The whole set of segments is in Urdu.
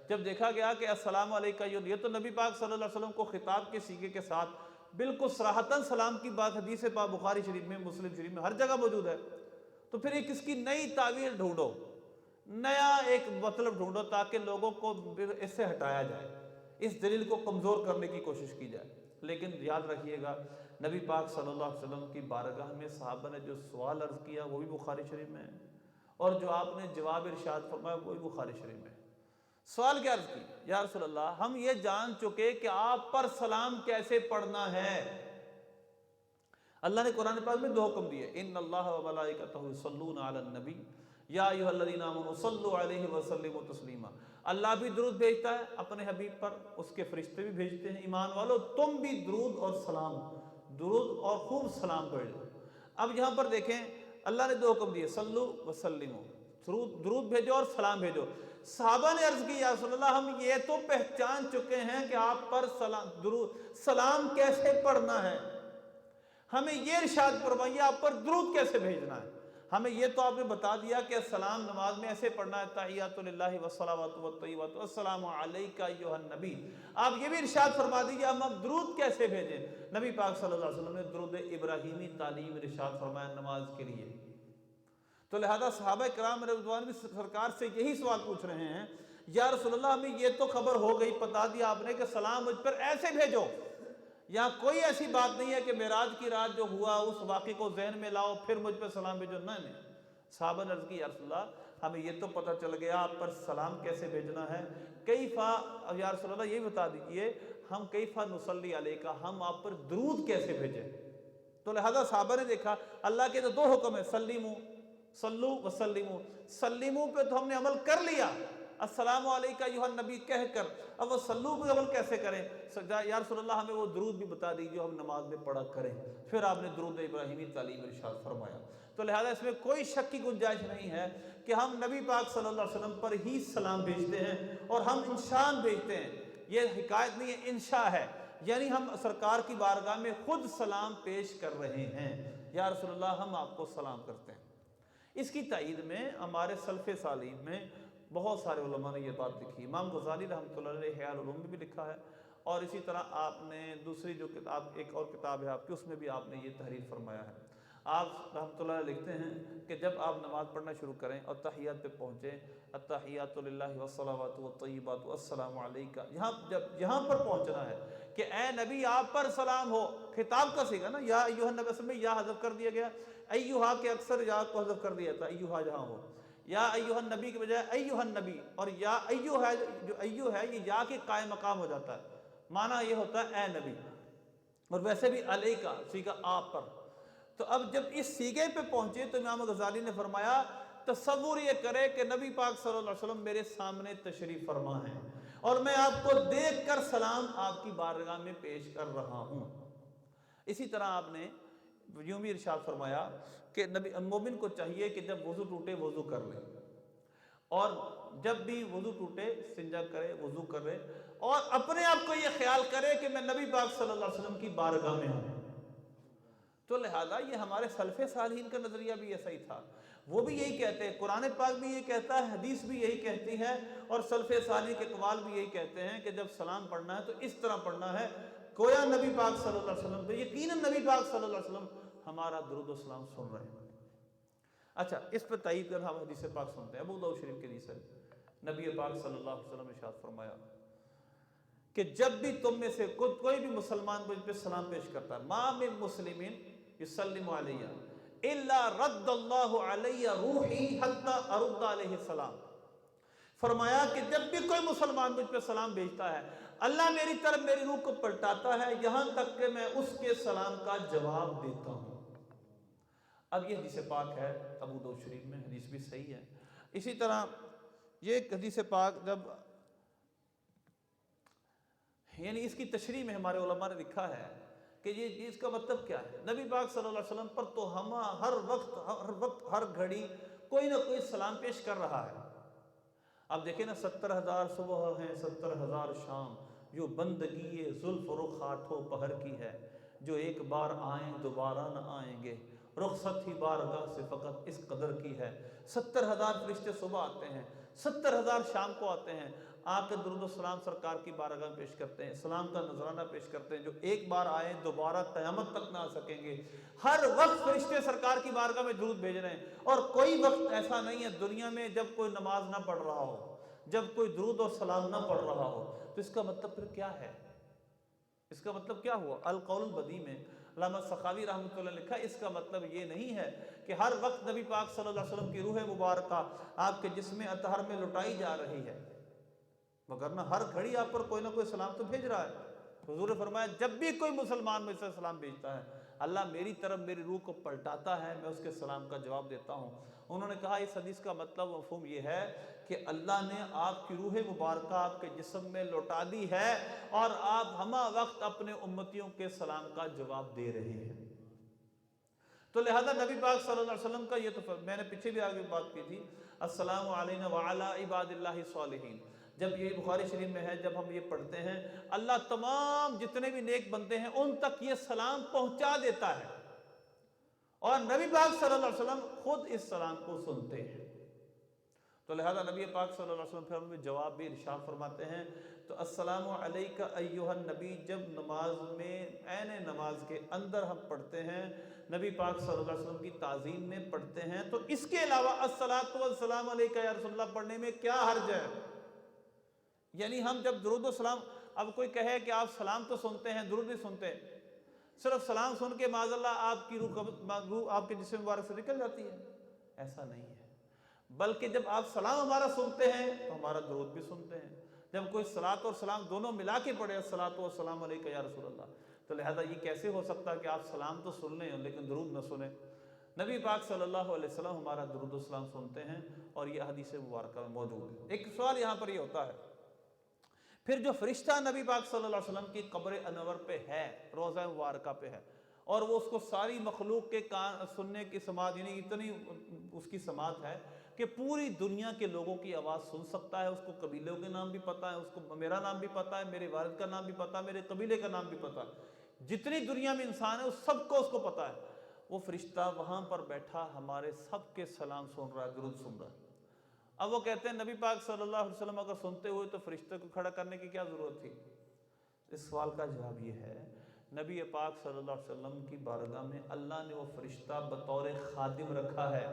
جب دیکھا گیا کہ السلام علیکہ، یہ تو نبی پاک صلی اللہ علیہ وسلم کو خطاب کے سیغے کے ساتھ بالکل صراحتاً سلام کی بات حدیث پاک بخاری شریف میں، مسلم شریف میں، ہر جگہ موجود ہے، تو پھر ایک اس کی نئی تعویل ڈھونڈو، نیا ایک مطلب ڈھونڈو تاکہ لوگوں کو اس سے ہٹایا جائے، اس دلیل کو کمزور کرنے کی کوشش کی جائے۔ لیکن یاد رکھیے گا نبی پاک صلی اللہ علیہ وسلم کی بارگاہ میں صحابہ نے جو سوال عرض کیا وہ بھی بخاری شریف میں ہے، اور جو آپ نے جواب ارشاد فرمایا وہ بھی بخاری شریف میں ہے۔ سوال کیا عرض کی؟ یا رسول اللہ، ہم یہ جان چکے کہ آپ پر سلام کیسے پڑھنا ہے۔ اللہ نے قرآن پاک میں 2 حکم دیے، ان اللہ و ملائکتہ یصلون علی النبی یا ایھا الذین آمنوا صلوا علیہ وسلموا تسلیما۔ اللہ بھی درود بھیجتا ہے اپنے حبیب پر، اس کے فرشتے بھی بھیجتے ہیں، ایمان والو تم بھی درود اور سلام، درود اور خوب سلام بھیجو۔ اب یہاں پر دیکھیں اللہ نے 2 حکم دیے، صلو وسلموا، درود بھیجو اور سلام بھیجو۔ صحابہ نے عرض کی یا رسول اللہ، ہم یہ تو پہچان چکے ہیں کہ آپ پر سلام کیسے پڑھنا ہے، ہمیں یہ ارشاد فرمائیے آپ پر درود کیسے بھیجنا ہے۔ ہمیں یہ تو آپ نے بتا دیا کہ السلام نماز میں ایسے پڑھنا ہے، تحیات للہ والصلوات والطیبات السلام علیک ایھا النبی۔ آپ یہ بھی ارشاد فرما دیجیے ہم اب درود کیسے بھیجیں۔ نبی پاک صلی اللہ علیہ وسلم نے درود ابراہیمی تعلیم ارشاد فرمایا نماز کے لیے۔ تو لہذا صحابہ کرام رضوان بھی سرکار سے یہی سوال پوچھ رہے ہیں، یا رسول اللہ ہمیں یہ تو خبر ہو گئی، بتا دیا آپ نے کہ سلام مجھ پر ایسے بھیجو، یہاں کوئی ایسی بات نہیں ہے کہ معراج کی رات جو ہوا اس واقعے کو ذہن میں لاؤ پھر مجھ پہ سلام بھیجو، نہیں۔ صحابہ نے عرض کی یا رسول اللہ ہمیں یہ تو پتہ چل گیا آپ پر سلام کیسے بھیجنا ہے، کیفا، یا رسول اللہ یہ بتا دیجئے ہم کیفا نصلی علیک، ہم آپ پر درود کیسے بھیجیں۔ تو لہذا صحابہ نے دیکھا اللہ کے تو 2 حکم ہیں، سلیمو، صلو وسلمو، سلیمو پہ تو ہم نے عمل کر لیا، السلام علیکہ ایھا النبی کہہ کر، اب وہ صلو پہ عمل کیسے کریں؟ یا رسول اللہ ہمیں وہ درود بھی بتا دیجیے ہم نماز میں پڑھا کریں۔ پھر آپ نے درود ابراہیمی تعلیم ارشاد فرمایا۔ تو لہذا اس میں کوئی شک کی گنجائش نہیں ہے کہ ہم نبی پاک صلی اللہ علیہ وسلم پر ہی سلام بھیجتے ہیں اور ہم انشان بھیجتے ہیں، یہ حکایت نہیں ہے، انشاء ہے، یعنی ہم سرکار کی بارگاہ میں خود سلام پیش کر رہے ہیں، یا رسول اللہ ہم آپ کو سلام کرتے ہیں۔ اس کی تائید میں ہمارے سلف صالحین میں بہت سارے علماء نے یہ بات لکھی، امام غزالی رحمۃ اللہ علیہ احیاء العلوم میں بھی لکھا ہے، اور اسی طرح آپ نے دوسری جو کتاب، ایک اور کتاب ہے آپ کی، اس میں بھی آپ نے یہ تحریر فرمایا ہے۔ آپ رحمۃ اللہ علیہ لکھتے ہیں کہ جب آپ نماز پڑھنا شروع کریں اور تحیات پہ پہنچیں، التحیات للہ والصلوات والطیبات السلام علیکہ، یہاں پر پہنچنا ہے کہ اے نبی آپ پر سلام ہو، خطاب کا صیغہ نا، یا ایھا النبی، اصل میں یا حذف کر دیا گیا، ایھا کے اکثر یا کو حذف کر دیا تھا، ایھا جہاں ہو، یا ایھا النبی کے بجائے ایھا النبی، اور یا ایھا ہے، جو ایھا ہے یہ یا کے قائم مقام ہو جاتا ہے، معنی یہ ہوتا ہے اے نبی، اور ویسے بھی علیکہ صیغہ آپ پر۔ تو اب جب اس صیغے پہ پہنچے تو امام غزالی نے فرمایا تصور یہ کرے کہ نبی پاک صلی اللہ علیہ وسلم میرے سامنے تشریف فرما ہیں اور میں آپ کو دیکھ کر سلام آپ کی بارگاہ میں پیش کر رہا ہوں۔ اسی طرح آپ نے یوں بھی ارشاد فرمایا کہ نبی مومن کو چاہیے کہ جب وضو ٹوٹے وضو کر لے، اور جب بھی وضو ٹوٹے استنجا کرے، وضو کرے، اور اپنے آپ کو یہ خیال کرے کہ میں نبی پاک صلی اللہ علیہ وسلم کی بارگاہ میں ہوں۔ تو لہذا یہ ہمارے سلف صالحین کا نظریہ بھی ایسا ہی تھا، وہ بھی یہی کہتے ہیں، قرآن پاک بھی یہ کہتا ہے، حدیث بھی یہی کہتی ہے، اور سلف صالح کے اقوال بھی یہی کہتے ہیں کہ جب سلام پڑھنا ہے تو اس طرح پڑھنا ہے گویا نبی پاک صلی اللہ علیہ وسلم پہ، یقیناً نبی پاک صلی اللہ علیہ وسلم ہمارا درود و سلام سن رہے ہیں۔ اچھا، اس پر تائید کر ہم حدیث پاک سنتے ہیں، ابو داؤد شریف کی حدیث ہے، نبی پاک صلی اللہ علیہ وسلم نے ارشاد فرمایا کہ جب بھی تم میں سے کوئی بھی مسلمان مجھ پہ سلام پیش کرتا ہے، ما من مسلمین یسلم علیہ الا رد اللہ علیہ روحی حتی ارد علیہ السلام، فرمایا کہ جب بھی کوئی مسلمان مجھ پہ سلام بھیجتا ہے اللہ میری طرف میری روح کو پلٹاتا ہے یہاں تک کہ میں اس کے سلام کا جواب دیتا ہوں۔ اب یہ حدیث پاک ہے ابو داؤد شریف میں، حدیث بھی صحیح ہے۔ اسی طرح یہ حدیث پاک جب یعنی اس کی تشریح میں ہمارے علماء نے لکھا ہے کہ یہ اس کا مطلب کیا ہے، نبی پاک صلی اللہ علیہ وسلم پر تو ہم ہر وقت ہر گھڑی کوئی نہ کوئی سلام پیش کر رہا ہے۔ اب دیکھیں نا 70,000 صبح ہیں، 70,000 شام، جو بندگی زلف رخ آٹھوں پہر کی ہے، جو ایک بار آئیں دوبارہ نہ آئیں گے، رخصت ہی بارگاہ سے فقط اس قدر کی ہے۔ 70,000 فرشتے صبح آتے ہیں، 70,000 شام کو آتے ہیں، آپ کے درود و سلام سرکار کی بارگاہ میں پیش کرتے ہیں، اسلام کا نذرانہ پیش کرتے ہیں، جو ایک بار آئے دوبارہ قیامت تک نہ آ سکیں گے۔ ہر وقت فرشتے سرکار کی بارگاہ میں درود بھیج رہے ہیں، اور کوئی وقت ایسا نہیں ہے دنیا میں جب کوئی نماز نہ پڑھ رہا ہو، جب کوئی درود و سلام نہ پڑھ رہا ہو۔ تو اس کا مطلب پھر کیا ہے؟ اس کا مطلب کیا ہوا؟ القول البدیع میں علامہ سخاوی رحمۃ اللہ نے لکھا، اس کا مطلب یہ نہیں ہے کہ ہر وقت نبی پاک صلی اللہ علیہ وسلم کی روح مبارکہ آپ کے جسم اطہر میں لٹائی جا رہی ہے، وگرنہ ہر گھڑی آپ پر کوئی نہ کوئی سلام تو بھیج رہا ہے۔ حضور نے فرمایا جب بھی کوئی مسلمان مجھ سے سلام بھیجتا ہے، اللہ میری طرف میری روح کو پلٹاتا ہے، میں اس کے سلام کا جواب دیتا ہوں۔ انہوں نے کہا اس حدیث کا مطلب مفہوم یہ ہے کہ اللہ نے آپ کی روح مبارکہ آپ کے جسم میں لوٹا دی ہے، اور آپ ہمہ وقت اپنے امتیوں کے سلام کا جواب دے رہے ہیں۔ تو لہذا نبی پاک صلی اللہ علیہ وسلم کا یہ تو میں نے پیچھے بھی آگے بات کی تھی، السلام علینا وعلی عباد اللہ صالحین، جب یہ بخاری شریف میں ہے، جب ہم یہ پڑھتے ہیں اللہ تمام جتنے بھی نیک بندے ہیں ان تک یہ سلام پہنچا دیتا ہے، اور نبی پاک صلی اللہ علیہ وسلم خود اس سلام کو سنتے ہیں۔ تو لہذا نبی پاک صلی اللہ علیہ وسلم پھر ہمیں جواب بھی ارشاد فرماتے ہیں۔ تو السلام علیکہ ایھا النبی جب نماز میں عین نماز کے اندر ہم پڑھتے ہیں، نبی پاک صلی اللہ علیہ وسلم کی تعظیم میں پڑھتے ہیں، تو اس کے علاوہ الصلاۃ والسلام علیکہ یا رسول اللہ پڑھنے میں کیا حرج ہے؟ یعنی ہم جب درود و سلام، اب کوئی کہے کہ آپ سلام تو سنتے ہیں درود نہیں سنتے، صرف سلام سن کے معاذ اللہ آپ کی روح آپ کے جسم مبارک سے نکل جاتی ہے، ایسا نہیں ہے، بلکہ جب آپ سلام ہمارا سنتے ہیں تو ہمارا درود بھی سنتے ہیں۔ جب کوئی صلاۃ اور سلام دونوں ملا کے پڑھے الصلاۃ والسلام علیکہ یا رسول اللہ، تو لہذا یہ کیسے ہو سکتا کہ آپ سلام تو سن لیں لیکن درود نہ سنیں؟ نبی پاک صلی اللہ علیہ وسلم ہمارا درود و سلام سنتے ہیں، اور یہ حدیث مبارکہ میں موجود ہے۔ ایک سوال یہاں پر یہ ہوتا ہے، پھر جو فرشتہ نبی پاک صلی اللہ علیہ وسلم کی قبر انور پہ ہے، روضہ مبارکہ پہ ہے، اور وہ اس کو ساری مخلوق کے سننے کی سماعت، یعنی اتنی اس کی سماعت ہے کہ پوری دنیا کے لوگوں کی آواز سن سکتا ہے، اس کو قبیلوں کے نام بھی پتہ ہے، اس کو میرا نام بھی پتہ ہے، میرے والد کا نام بھی پتہ ہے، میرے قبیلے کا نام بھی پتہ ہے، جتنی دنیا میں انسان ہے اس سب کو اس کو پتہ ہے۔ وہ فرشتہ وہاں پر بیٹھا ہمارے سب کے سلام سن رہا ہے، درود سن رہا ہے۔ اب وہ کہتے ہیں نبی پاک صلی اللہ علیہ وسلم اگر سنتے ہوئے تو فرشتے کو کھڑا کرنے کی کیا ضرورت تھی؟ اس سوال کا جواب یہ ہے، نبی پاک صلی اللہ علیہ وسلم کی بارگاہ میں اللہ نے وہ فرشتہ بطور خادم رکھا ہے۔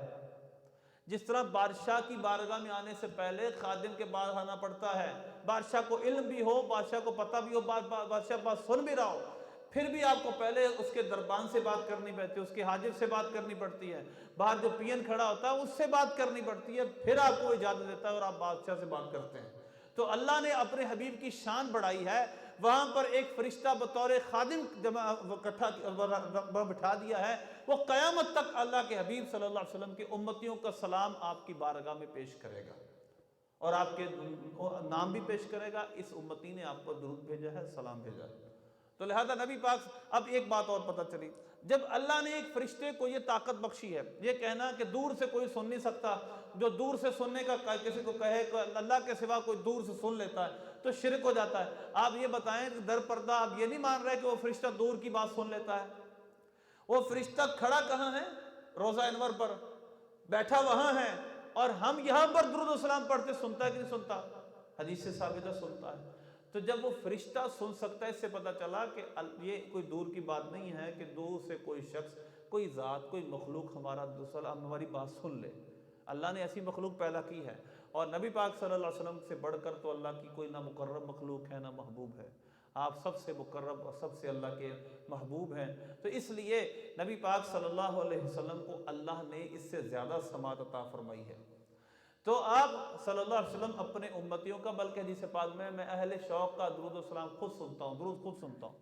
جس طرح بادشاہ کی بارگاہ میں آنے سے پہلے خادم کے بعد آنا پڑتا ہے، بادشاہ کو علم بھی ہو، بادشاہ کو پتہ بھی ہو، بادشاہ بات سن بھی رہا ہو، پھر بھی آپ کو پہلے اس کے دربان سے بات کرنی پڑتی ہے، اس کے حاجب سے بات کرنی پڑتی ہے، باہر جو پین کھڑا ہوتا ہے اس سے بات کرنی پڑتی ہے، پھر آپ کو اجازت دیتا ہے اور آپ بادشاہ سے بات کرتے ہیں۔ تو اللہ نے اپنے حبیب کی شان بڑھائی ہے، وہاں پر ایک فرشتہ بطور خادم بٹھا دیا ہے، وہ قیامت تک اللہ کے حبیب صلی اللہ علیہ وسلم کے امتیوں کا سلام آپ کی بارگاہ میں پیش کرے گا، اور آپ کے نام بھی پیش کرے گا، اس امتی نے آپ کو درود بھیجا ہے، سلام بھیجا ہے۔ تو لہذا نبی پاک، اب ایک بات اور پتہ چلی، جب اللہ نے ایک فرشتے کو یہ طاقت بخشی ہے، یہ کہنا کہ دور سے کوئی سن نہیں سکتا، جو دور سے سننے کا کسی کو کہے کہ اللہ کے سوا کوئی دور سے سن لیتا ہے تو شرک ہو جاتا ہے۔ آپ یہ بتائیں کہ در پردہ آپ یہ نہیں مان رہے کہ وہ فرشتہ دور کی بات سن لیتا ہے؟ وہ فرشتہ کھڑا کہاں ہے؟ روضہ انور پر بیٹھا وہاں ہے، اور ہم یہاں پر درود و سلام پڑھتے سنتا ہے کہ نہیں سنتا؟ حدیث سے ثابت ہے سنتا ہے۔ تو جب وہ فرشتہ سن سکتا ہے، اس سے پتہ چلا کہ یہ کوئی دور کی بات نہیں ہے کہ دور سے کوئی شخص، کوئی ذات، کوئی مخلوق ہماری بات سن لے۔ اللہ نے ایسی مخلوق پیدا کی ہے، اور نبی پاک صلی اللہ علیہ وسلم سے بڑھ کر تو اللہ کی کوئی نہ مقرب مخلوق ہے نہ محبوب ہے، آپ سب سے مقرب اور سب سے اللہ کے محبوب ہیں۔ تو اس لیے نبی پاک صلی اللہ علیہ وسلم کو اللہ نے اس سے زیادہ سماعت عطا فرمائی ہے۔ تو آپ صلی اللہ علیہ وسلم اپنے امتیوں کا، بلکہ حدیث پاک میں اہل شوق کا درود و سلام خود سنتا ہوں، درود خود سنتا ہوں۔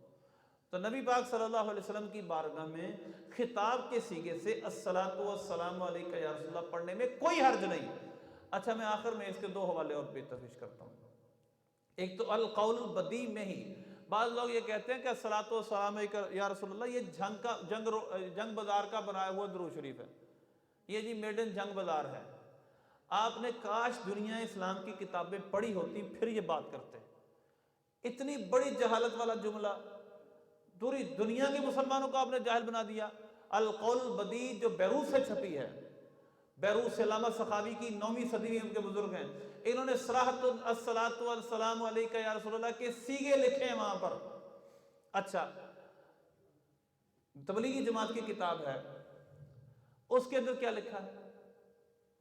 تو نبی پاک صلی اللہ علیہ وسلم کی بارگاہ میں خطاب کے سیغے سے الصلاۃ والسلام علیکہ یا رسول اللہ پڑھنے میں کوئی حرج نہیں۔ اچھا، میں آخر میں اس کے دو حوالے اور پیش کرتا ہوں۔ ایک تو القول البدیع میں ہی بعض لوگ یہ کہتے ہیں کہ الصلاۃ والسلام علیکہ یا رسول اللہ یہ جنگ بازار کا بنایا ہوا درود شریف ہے، یہ جی میڈ ان جنگ بازار ہے۔ آپ نے کاش دنیا اسلام کی کتابیں پڑھی ہوتی پھر یہ بات کرتے۔ اتنی بڑی جہالت والا جملہ، پوری دنیا کے مسلمانوں کو آپ نے جاہل بنا دیا۔ القول البدیع جو بیروت سے چھپی ہے، بیروت سے علامہ سخاوی کی 9ویں صدی میں ان کے بزرگ ہیں، انہوں نے صراحۃ الصلاۃ والسلام علیک یا رسول اللہ کے سیغے لکھے ہیں وہاں پر۔ اچھا، تبلیغی جماعت کی کتاب ہے، اس کے اندر کیا لکھا ہے؟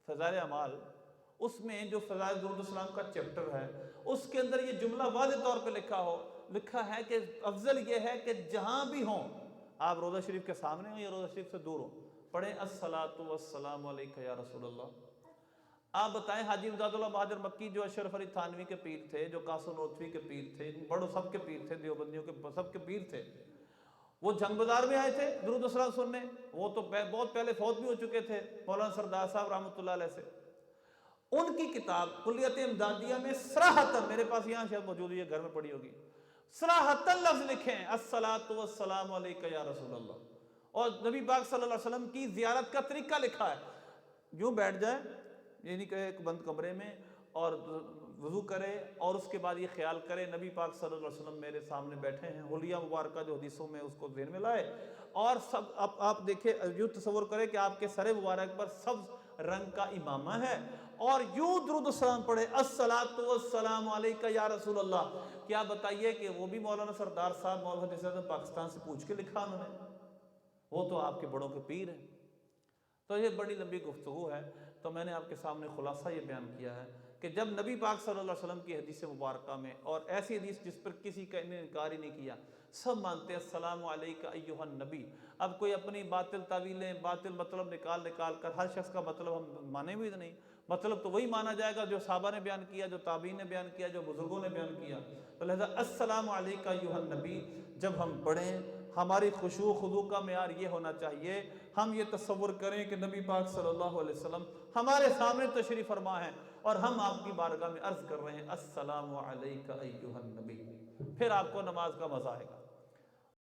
فضائل اعمال، اس میں جو فضائل درود السلام کا چیپٹر ہے اس کے اندر یہ جملہ واضح طور پہ لکھا ہے کہ افضل یہ ہے کہ جہاں بھی ہوں، آپ روضہ شریف کے سامنے ہوں یا روضہ شریف سے دور ہوں، پڑھیں الصلاۃ والسلام علیک یا رسول اللہ۔ آپ بتائیں، حاجی امداد اللہ بہادر مکی جو اشرف علی تھانوی کے پیر تھے، جو قاسم نوتوی کے پیر تھے، بڑوں سب کے پیر تھے، دیوبندیوں کے سب کے پیر تھے، وہ جنگ بازار میں آئے تھے درود السلام سننے؟ وہ تو بہت پہلے فوت بھی ہو چکے تھے مولانا سردار صاحب رحمۃ اللہ علیہ سے۔ ان کی کتاب کلیت امدادیہ میں صراحتاً، میرے پاس یہاں شاید موجود ہے، گھر میں پڑی ہوگی، صراحتاً لفظ لکھے ہیں الصلاۃ والسلام علیک یا رسول اللہ، اور نبی پاک صلی اللہ علیہ وسلم کی زیارت کا طریقہ لکھا ہے۔ یوں بیٹھ جائے، یعنی کہ ایک بند کمرے میں، اور وضو کرے، اور اس کے بعد یہ خیال کرے نبی پاک صلی اللہ علیہ وسلم میرے سامنے بیٹھے ہیں، حلیہ مبارکہ جو حدیثوں میں اس کو ذہن میں لائے، اور سب آپ دیکھیں، یوں تصور کرے کہ آپ کے سر مبارک پر سبز رنگ کا امامہ ہے، اور یوں درود السلام پڑھے الصلاۃ والسلام علیک یا رسول اللہ۔ کیا بتائیے کہ وہ بھی مولانا سردار صاحب مولانا پاکستان سے پوچھ کے لکھا انہوں نے؟ وہ تو آپ کے بڑوں کے پیر ہیں۔ تو یہ بڑی لمبی گفتگو ہے، تو میں نے آپ کے سامنے خلاصہ یہ بیان کیا ہے کہ جب نبی پاک صلی اللہ علیہ وسلم کی حدیث مبارکہ میں، اور ایسی حدیث جس پر کسی کا انکار ہی نہیں کیا، سب مانتے ہیں السلام علیک ایھا النبی۔ اب کوئی اپنی باطل تعویلیں، باطل مطلب نکال کر، ہر شخص کا مطلب ہم مانے بھی نہیں، مطلب تو وہی مانا جائے گا جو صحابہ نے بیان کیا، جو تابعین نے بیان کیا، جو بزرگوں نے بیان کیا۔ تو لہذا السلام علیک ایھا النبی جب ہم پڑھیں، ہماری خشوع و خضوع کا معیار یہ ہونا چاہیے، ہم یہ تصور کریں کہ نبی پاک صلی اللہ علیہ وسلم ہمارے سامنے تشریف فرما ہے، اور ہم آپ کی بارگاہ میں عرض کر رہے ہیں السلام علیک ایھا النبی، پھر آپ کو نماز کا مزہ آئے گا۔